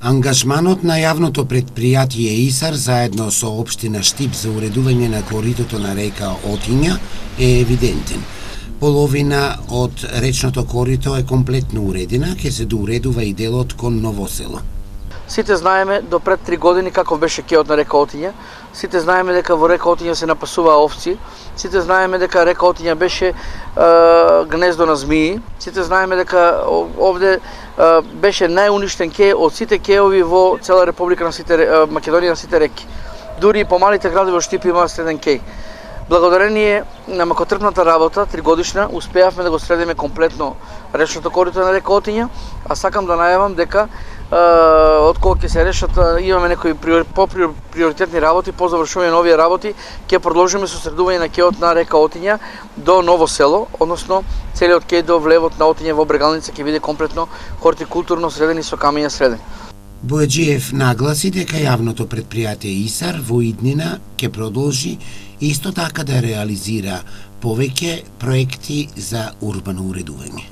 Ангажманот на јавното предпријатие ИСАР заедно со општина Штип за уредување на коритото на река Отиња е евидентен. Половина од речното корито е комплетно уредена, ќе се доуредува и делот кон Ново село. Сите знаеме до пред 3 години каков беше кеот на река Отиња. Сите знаеме дека во река Отиња се напасуваа овци. Сите знаеме дека река Отиња беше гнездо на змии. Сите знаеме дека овде беше најуништен кеј од сите кеови во цела Република на Македонија, на сите реки. Дури и помалите градови во Штип имаат среден кеј. Благодарение на макотрпната работа, 3-годишна, успеавме да го средиме комплетно речното корито на река Отиња, а сакам да најавам дека откога ќе се решат, имаме некои приоритетни работи, по завршување на овие работи, ќе продолжиме со средување на кеот на река Отиња до Ново село, односно целиот кеј до влевот на Отиња во Брегалница ќе биде комплетно хортикултурно среден и со камења среден. Бојаджиев нагласи дека јавното предпријатие ИСАР во иднина ќе продолжи исто така да реализира повеќе проекти за урбано уредување.